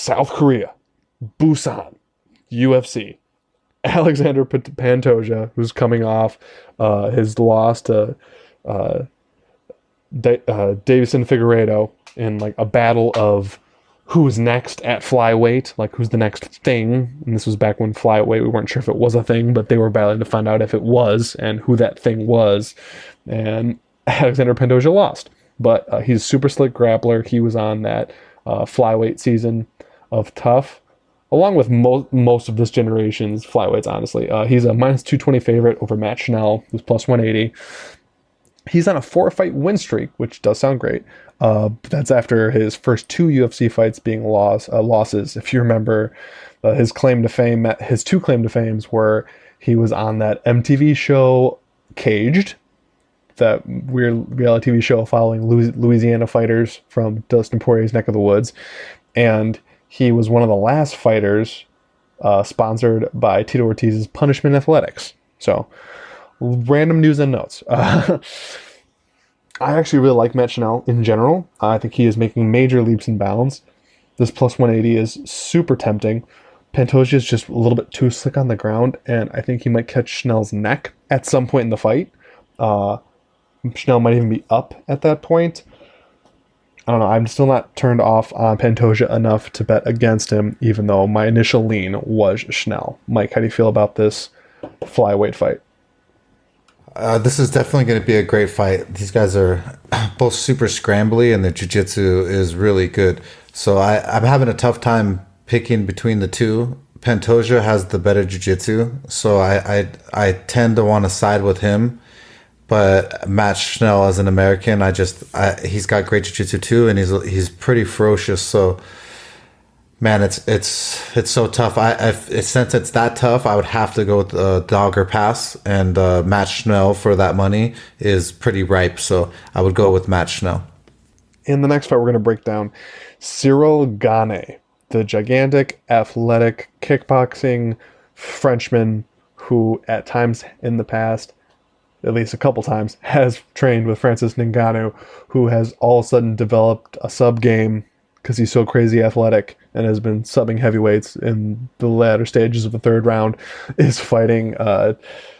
South Korea, Busan, UFC. Alexander Pantoja, who's coming off his loss to Davison Figueiredo in like a battle of who's next at flyweight, like who's the next thing. And this was back when flyweight, we weren't sure if it was a thing, but they were battling to find out if it was and who that thing was. And Alexander Pantoja lost, but he's a super slick grappler. He was on that flyweight season of Tough, along with most of this generation's flyweights, honestly. He's a minus 220 favorite over Matt Schnell, who's plus 180. He's on a 4-fight win streak, which does sound great. That's after his first 2 UFC fights being losses. If you remember, his claim to fame, his 2 claim to fames were he was on that MTV show Caged, that weird reality TV show following Louisiana fighters from Dustin Poirier's neck of the woods, and he was one of the last fighters sponsored by Tito Ortiz's Punishment Athletics. So, random news and notes. I actually really like Matt Schnell in general. I think he is making major leaps and bounds. This plus 180 is super tempting. Pantoja is just a little bit too slick on the ground, and I think he might catch Schnell's neck at some point in the fight. Schnell might even be up at that point. I don't know. I'm still not turned off on Pantoja enough to bet against him, even though my initial lean was Schnell. Mike, how do you feel about this flyweight fight? This is definitely going to be a great fight. These guys are both super scrambly, and their jiu-jitsu is really good. So I'm having a tough time picking between the two. Pantoja has the better jiu-jitsu, so I tend to want to side with him. But Matt Schnell, as an American, he's got great jiu-jitsu too, and he's pretty ferocious. So, man, it's so tough. Since it's that tough, I would have to go with Dogger Pass, and Matt Schnell for that money is pretty ripe. So I would go with Matt Schnell. In the next fight, we're going to break down Cyril Gane, the gigantic, athletic, kickboxing Frenchman who, at times in the past, at least a couple times, has trained with Francis Ngannou, who has all of a sudden developed a sub game because he's so crazy athletic and has been subbing heavyweights in the latter stages of the 3rd round, is fighting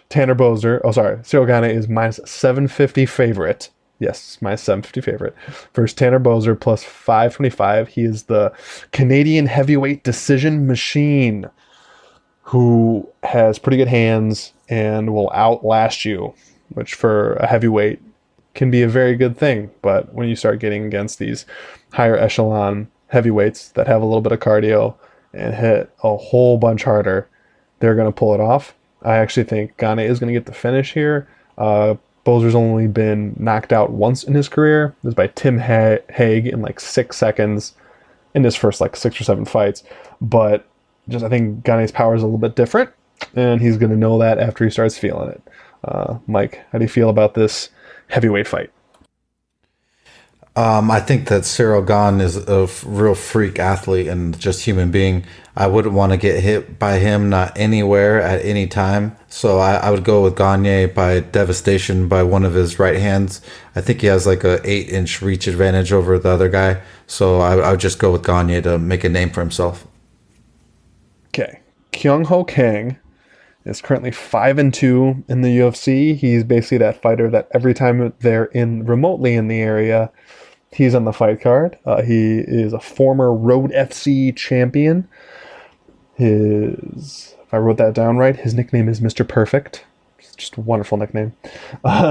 Tanner Boser. Oh, sorry. Cyril Gane is minus 750 favorite. Yes, minus 750 favorite. Versus Tanner Boser plus 525. He is the Canadian heavyweight decision machine who has pretty good hands and will outlast you, which for a heavyweight can be a very good thing. But when you start getting against these higher echelon heavyweights that have a little bit of cardio and hit a whole bunch harder, they're going to pull it off. I actually think Gane is going to get the finish here. Boser's only been knocked out once in his career. It was by Tim Hague in like 6 seconds in his first like 6 or 7 fights. But I think Gane's power is a little bit different, and he's going to know that after he starts feeling it. Mike, how do you feel about this heavyweight fight? I think that Cyril Gane is a real freak athlete and just human being. I wouldn't want to get hit by him, not anywhere at any time. So I would go with Gane by devastation by one of his right hands. I think he has like a 8-inch reach advantage over the other guy. So I would just go with Gane to make a name for himself. Okay. Kyung Ho Kang is currently 5-2 in the UFC. He's basically that fighter that every time they're remotely in the area, he's on the fight card. He is a former Road FC champion. If I wrote that down right, his nickname is Mr. Perfect. It's just a wonderful nickname.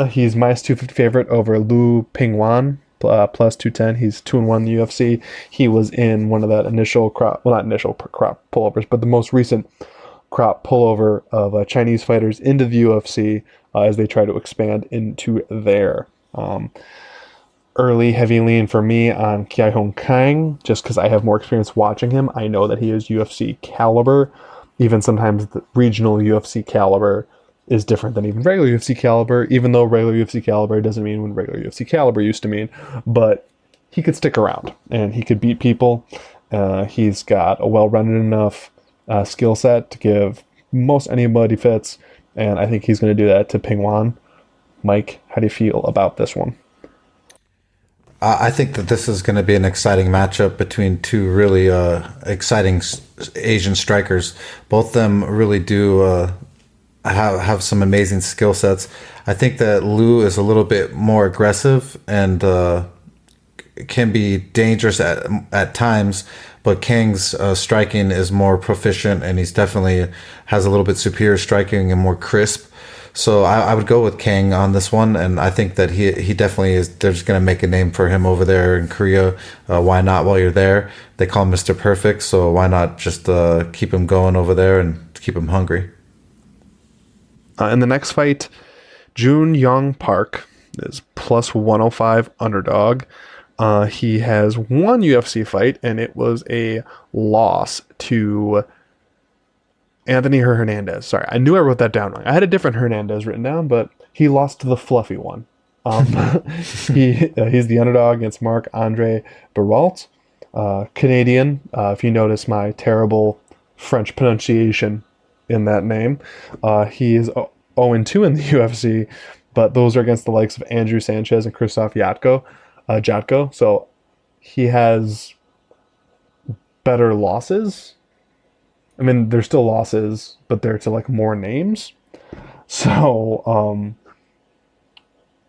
He's minus 250 favorite over Lu Pingwan, plus 210. He's 2-1 in the UFC. He was in one of that initial crop, well, not initial crop pullovers, but the most recent crop pullover of Chinese fighters into the UFC as they try to expand into their early heavy lean for me on Kyung Ho Kang, just because I have more experience watching him. I know that he is UFC caliber. Even sometimes the regional UFC caliber is different than even regular UFC caliber, even though regular UFC caliber doesn't mean when regular UFC caliber used to mean. But he could stick around and he could beat people. He's got a well-rounded enough skill set to give most anybody fits, and I think he's going to do that to Pingwan. Mike, how do you feel about this one? I think that this is going to be an exciting matchup between two really exciting Asian strikers. Both of them really do have some amazing skill sets. I think that Liu is a little bit more aggressive and can be dangerous at times, but Kang's striking is more proficient, and he's definitely has a little bit superior striking and more crisp. So I would go with Kang on this one, and I think that he definitely is. They're just gonna make a name for him over there in Korea. Why not? While you're there, they call him Mr. Perfect, so why not just keep him going over there and keep him hungry? In the next fight, Jun Young Park is plus 105 underdog. He has one UFC fight, and it was a loss to Anthony Hernandez. Sorry, I knew I wrote that down wrong. I had a different Hernandez written down, but he lost to the fluffy one. He's the underdog against Marc-Andre Baralt, Canadian. If you notice my terrible French pronunciation in that name, he is 0-2 in the UFC, but those are against the likes of Andrew Sanchez and Krzysztof Jatko. So he has better losses. I mean, they're still losses, but they're to like more names. So,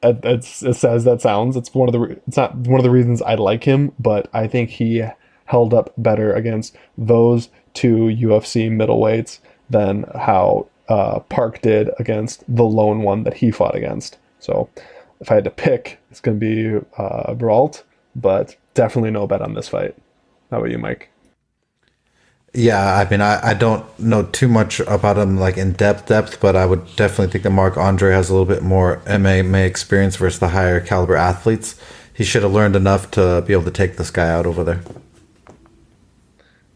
as sad as that sounds, it's not one of the reasons I like him, but I think he held up better against those two UFC middleweights than how Park did against the lone one that he fought against. So, if I had to pick, it's going to be Baralt, but definitely no bet on this fight. How about you, Mike? Yeah, I mean, I don't know too much about him like in depth, but I would definitely think that Marc Andre has a little bit more MMA experience versus the higher caliber athletes. He should have learned enough to be able to take this guy out over there.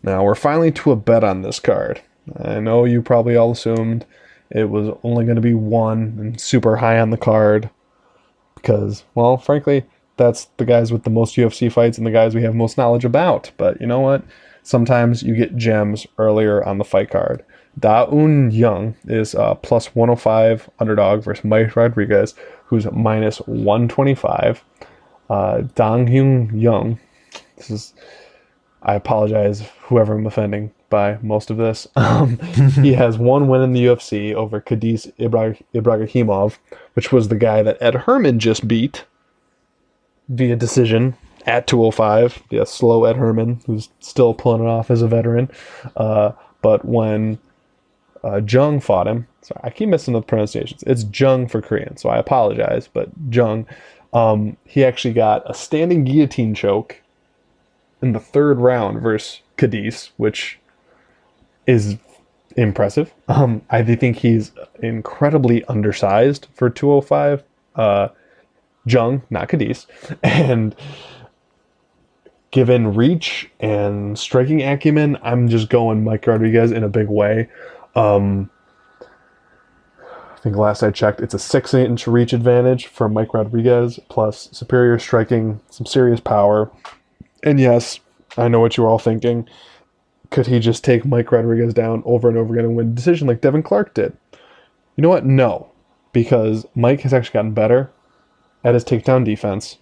Now we're finally to a bet on this card. I know you probably all assumed it was only going to be one and super high on the card because, well, frankly, that's the guys with the most UFC fights and the guys we have most knowledge about. But you know what? Sometimes you get gems earlier on the fight card. Da-Un Young is plus 105 underdog versus Mike Rodriguez, who's minus 125. Dong Hyun Young, I apologize whoever I'm offending by most of this. He has one win in the UFC over Khadis Ibrahimov, which was the guy that Ed Herman just beat via decision at 205, yeah, slow Ed Herman, who's still pulling it off as a veteran. But when Jung fought him, sorry, I keep missing the pronunciations. It's Jung for Korean, so I apologize. But Jung, he actually got a standing guillotine choke in the third round versus Cadiz, which is impressive. I think he's incredibly undersized for 205. Jung, not Cadiz, and given reach and striking acumen, I'm just going Mike Rodriguez in a big way. I think last I checked, it's a 6-inch reach advantage for Mike Rodriguez, plus superior striking, some serious power. And yes, I know what you're all thinking. Could he just take Mike Rodriguez down over and over again and win a decision like Devin Clark did? You know what? No, because Mike has actually gotten better at his takedown defense.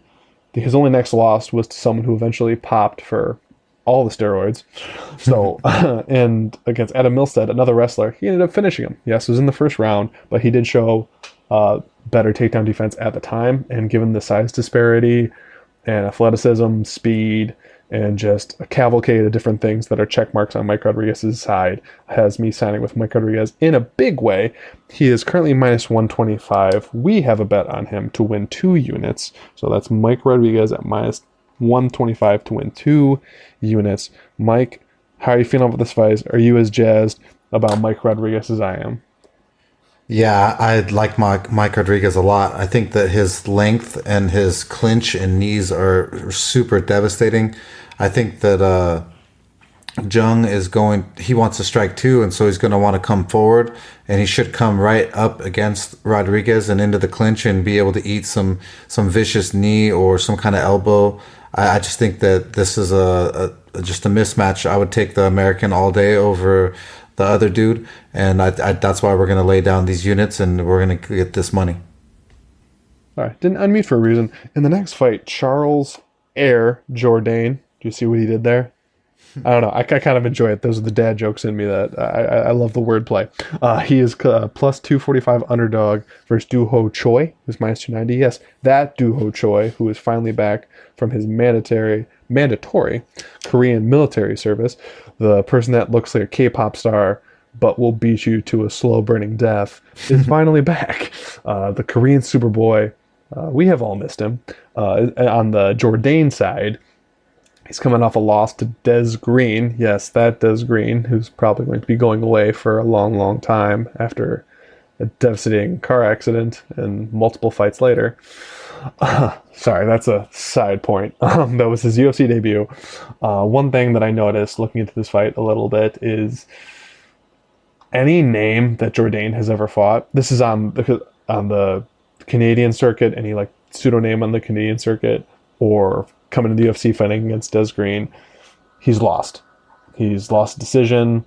His only next loss was to someone who eventually popped for all the steroids. So, and against Adam Milstead, another wrestler, he ended up finishing him. Yes, it was in the first round, but he did show better takedown defense at the time. And given the size disparity and athleticism, speed, and just a cavalcade of different things that are check marks on Mike Rodriguez's side, has me signing with Mike Rodriguez in a big way. He is currently minus 125. We have a bet on him to win 2 units. So that's Mike Rodriguez at minus 125 to win 2 units. Mike, how are you feeling about this fight? Are you as jazzed about Mike Rodriguez as I am? Yeah, I like Mike Rodriguez a lot. I think that his length and his clinch and knees are super devastating. I think that Jung he wants to strike too, and so he's going to want to come forward, and he should come right up against Rodriguez and into the clinch and be able to eat some vicious knee or some kind of elbow. I just think that this is just a mismatch. I would take the American all day over the other dude, and that's why we're going to lay down these units and we're going to get this money. All right, didn't unmute for a reason. In the next fight, Charles Air Jordan. Do you see what he did there? I don't know. I kind of enjoy it. Those are the dad jokes in me that I love the wordplay. He is plus 245 underdog versus Ho Choi, who's minus 290. Yes, that Ho Choi, who is finally back from his mandatory Korean military service. The person that looks like a K-pop star but will beat you to a slow burning death is finally back. The Korean Superboy. We have all missed him. On the Jordan side, he's coming off a loss to Des Green. Yes, that Des Green, who's probably going to be going away for a long, long time after a devastating car accident and multiple fights later. Sorry, that's a side point. That was his UFC debut. One thing that I noticed looking into this fight a little bit is any name that Jordan has ever fought. This is on the Canadian circuit, any like pseudo name on the Canadian circuit, or coming to the UFC fighting against Des Green, he's lost. He's lost a decision,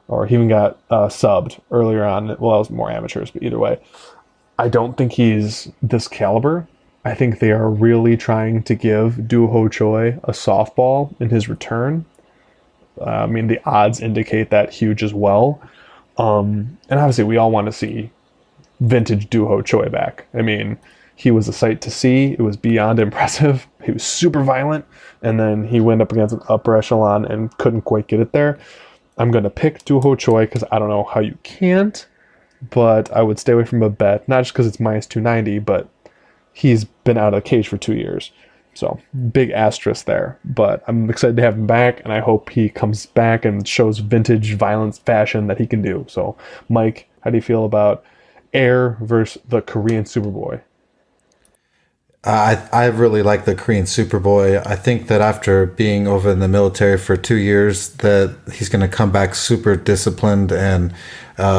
or he even got subbed earlier on. Well, that was more amateurs, but either way, I don't think he's this caliber. I think they are really trying to give Ho Choi a softball in his return. I mean, the odds indicate that huge as well. And obviously, we all want to see vintage Ho Choi back. I mean, he was a sight to see. It was beyond impressive. He was super violent, and then he went up against an upper echelon and couldn't quite get it there. I'm going to pick Ho Choi because I don't know how you can't, but I would stay away from a bet, not just because it's minus 290, but he's been out of the cage for 2 years. So, big asterisk there. But I'm excited to have him back, and I hope he comes back and shows vintage violence fashion that he can do. So, Mike, how do you feel about Air versus the Korean Superboy? I really like the Korean Superboy. I think that after being over in the military for 2 years, that he's going to come back super disciplined and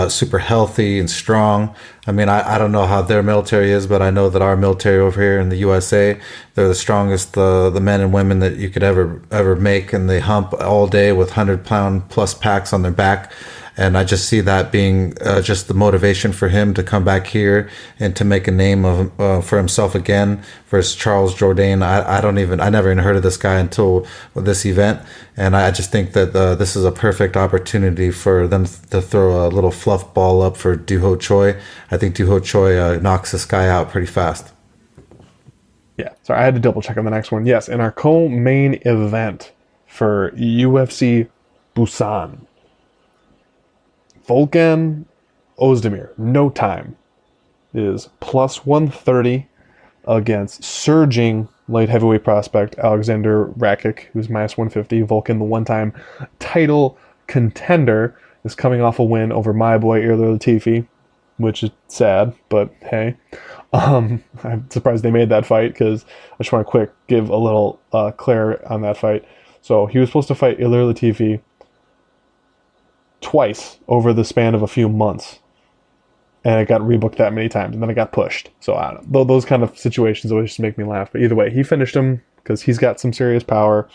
super healthy and strong. I mean, I don't know how their military is, but I know that our military over here in the USA, they're the strongest, the men and women that you could ever make, and they hump all day with 100-pound plus packs on their back. And I just see that being just the motivation for him to come back here and to make a name for himself again versus Charles Jourdain. I never even heard of this guy until this event. And I just think that this is a perfect opportunity for them to throw a little fluff ball up for Ho Choi. I think Ho Choi knocks this guy out pretty fast. Yeah, sorry, I had to double check on the next one. Yes, in our co-main event for UFC Busan, Volkan Ozdemir, no time, is plus 130 against surging light heavyweight prospect Alexander Rakic, who's minus 150. Volkan, the one-time title contender, is coming off a win over my boy Ilir Latifi, which is sad, but hey. I'm surprised they made that fight because I just want to give a little clear on that fight. So he was supposed to fight Ilir Latifi twice over the span of a few months, and it got rebooked that many times, and then it got pushed. So I don't know. Those kind of situations always just make me laugh. But either way, he finished him because he's got some serious power,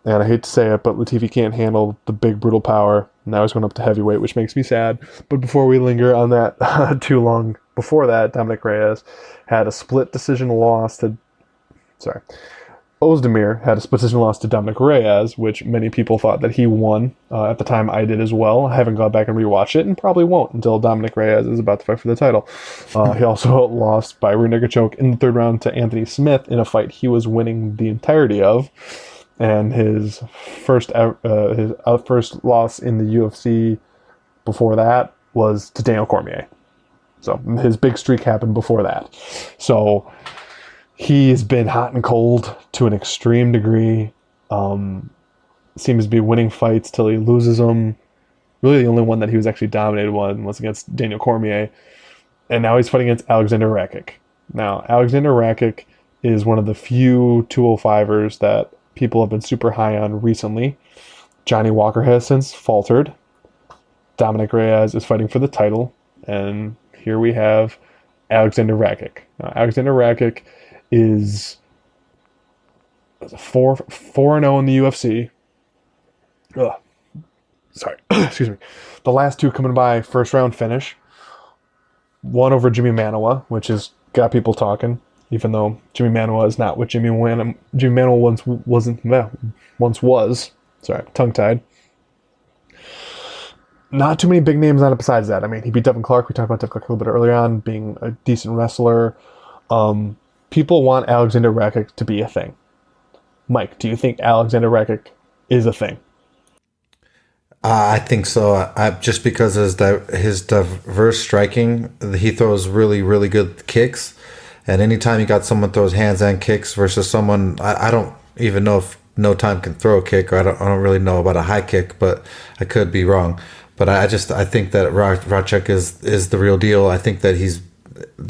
and I hate to say it, but Latifi can't handle the big brutal power. Now he's going up to heavyweight, which makes me sad. But before we linger on that too long, before that, Dominic Reyes had a split decision loss to Ozdemir had a split decision loss to Dominic Reyes, which many people thought that he won. At the time, I did as well. I haven't gone back and rewatched it, and probably won't until Dominic Reyes is about to fight for the title. He also lost by rear naked choke in the third round to Anthony Smith in a fight he was winning the entirety of, and his first loss in the UFC before that was to Daniel Cormier. So his big streak happened before that. So he's been hot and cold to an extreme degree. Seems to be winning fights till he loses them. Really, the only one that he was actually dominated was against Daniel Cormier. And now he's fighting against Alexander Rakic. Now, Alexander Rakic is one of the few 205ers that people have been super high on recently. Johnny Walker has since faltered. Dominic Reyes is fighting for the title. And here we have Alexander Rakic. Now, Alexander Rakic is 4-0 in the UFC. Sorry, excuse me. The last two coming by first round finish. One over Jimmy Manoa, which has got people talking. even though Jimmy Manuwa is not what Jimmy Manuwa once was. Sorry, tongue tied. Not too many big names on it besides that. I mean, he beat Devin Clark. We talked about Devin Clark a little bit earlier on, being a decent wrestler. People want Alexander Rakic to be a thing. Mike, do you think Alexander Rakic is a thing? I think so. Just because his diverse striking, he throws really, really good kicks. And anytime you got someone throws hands and kicks versus someone, I don't even know if No Time can throw a kick, or I don't really know about a high kick, but I could be wrong. But I think that Racek is the real deal. I think that he's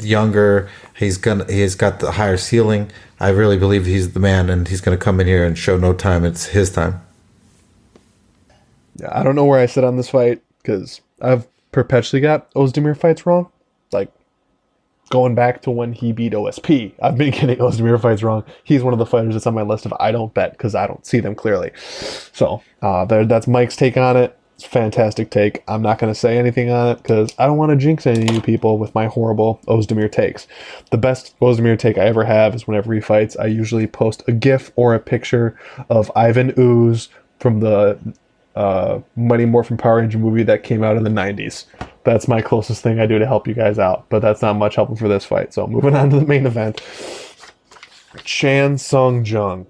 younger. He's got the higher ceiling. I really believe he's the man, and he's gonna come in here and show No Time it's his time. Yeah, I don't know where I sit on this fight because I've perpetually got Ozdemir fights wrong. Like, going back to when he beat OSP, I've been getting Ozdemir fights wrong. He's one of the fighters that's on my list of I don't bet because I don't see them clearly. So that's Mike's take on it. It's a fantastic take. I'm not going to say anything on it because I don't want to jinx any of you people with my horrible Ozdemir takes. The best Ozdemir take I ever have is whenever he fights, I usually post a GIF or a picture of Ivan Ooze from the Mighty Morphin Power Ranger movie that came out in the 90s. That's my closest thing I do to help you guys out, but that's not much helpful for this fight. So moving on to the main event. Chan Sung Jung,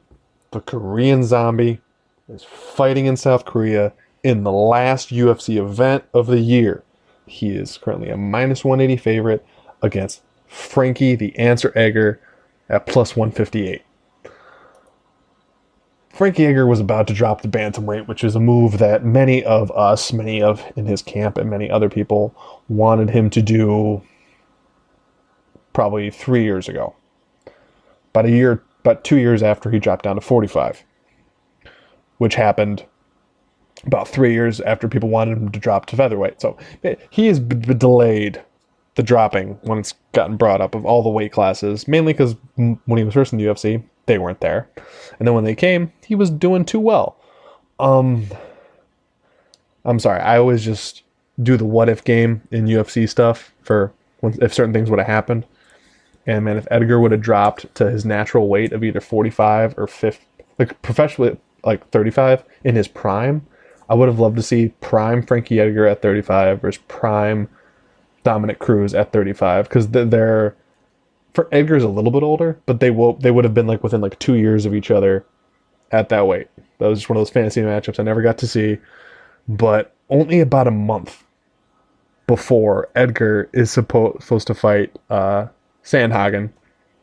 the Korean zombie, is fighting in South Korea in the last UFC event of the year. He is currently a minus 180 favorite against Frankie the Answer Edgar at plus 158. Frankie Edgar was about to drop the bantamweight, which is a move that many of in his camp and many other people wanted him to do probably 3 years ago. About 2 years after he dropped down to 45, which happened about 3 years after people wanted him to drop to featherweight. So he has delayed the dropping when it's gotten brought up of all the weight classes, mainly because when he was first in the UFC, they weren't there. And then when they came, he was doing too well. I'm sorry. I always just do the what if game in UFC stuff for if certain things would have happened. And man, if Edgar would have dropped to his natural weight of either 45 or 50, like professionally, like 35 in his prime, I would have loved to see prime Frankie Edgar at 35 versus prime Dominic Cruz at 35, because they're for Edgar's a little bit older, but they would have been like within like 2 years of each other at that weight. That was just one of those fantasy matchups I never got to see. But only about a month before Edgar is supposed to fight Sandhagen,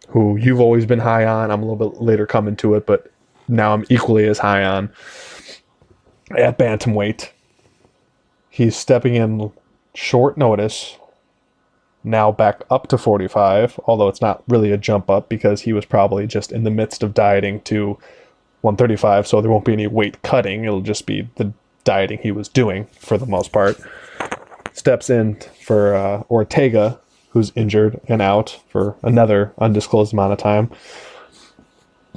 who you've always been high on. I'm a little bit later coming to it, but now I'm equally as high on at bantamweight. He's stepping in short notice, now back up to 45, although it's not really a jump up because he was probably just in the midst of dieting to 135, so there won't be any weight cutting. It'll just be the dieting he was doing for the most part. Steps in for Ortega, who's injured and out for another undisclosed amount of time,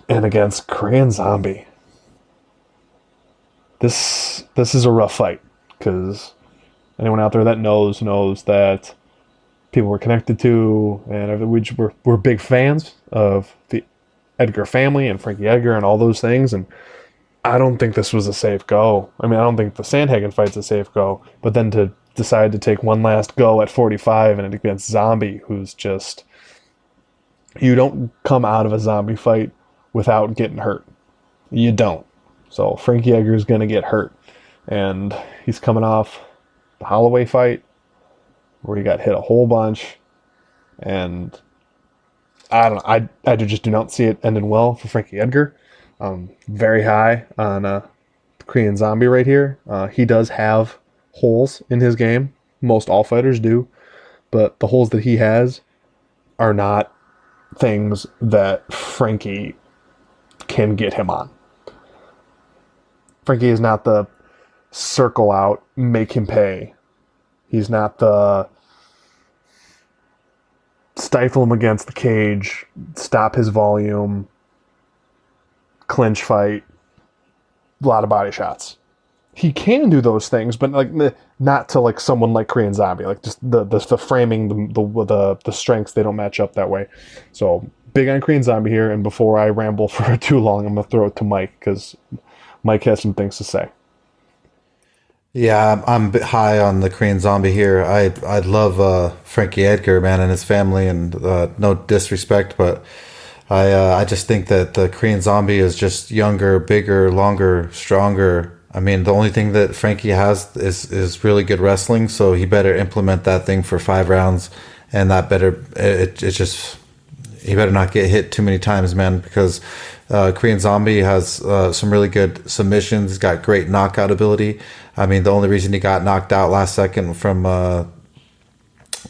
and against Korean Zombie. This is a rough fight, because anyone out there that knows that people we're connected to, and we're big fans of the Edgar family and Frankie Edgar and all those things, and I don't think this was a safe go. I mean, I don't think the Sandhagen fight's a safe go, but then to decide to take one last go at 45 and against Zombie, who's just... You don't come out of a Zombie fight without getting hurt. You don't. So Frankie Edgar's going to get hurt, and he's coming off the Holloway fight, where he got hit a whole bunch, and I don't know. I just do not see it ending well for Frankie Edgar. Very high on the Korean Zombie right here. He does have holes in his game. Most all fighters do, but the holes that he has are not things that Frankie can get him on. Frankie is not the circle out, make him pay. He's not the stifle him against the cage, stop his volume, clinch fight, a lot of body shots. He can do those things, but like not to like someone like Korean Zombie. Like just the framing, the strengths, they don't match up that way. So big on Korean Zombie here, and before I ramble for too long, I'm gonna throw it to Mike because Mike has some things to say. Yeah, I'm a bit high on the Korean Zombie here. I love Frankie Edgar, man, and his family, and no disrespect, but I just think that the Korean Zombie is just younger, bigger, longer, stronger. I mean, the only thing that Frankie has is really good wrestling, so he better implement that thing for 5 rounds, and that better it just he better not get hit too many times, man, because Korean Zombie has some really good submissions. He's got great knockout ability. I mean, the only reason he got knocked out last second from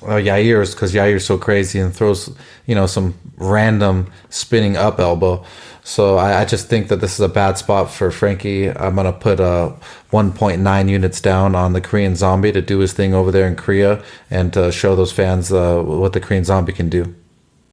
Yair is because Yair's so crazy and throws, some random spinning up elbow. So I just think that this is a bad spot for Frankie. I'm going to put 1.9 units down on the Korean Zombie to do his thing over there in Korea and to show those fans what the Korean Zombie can do.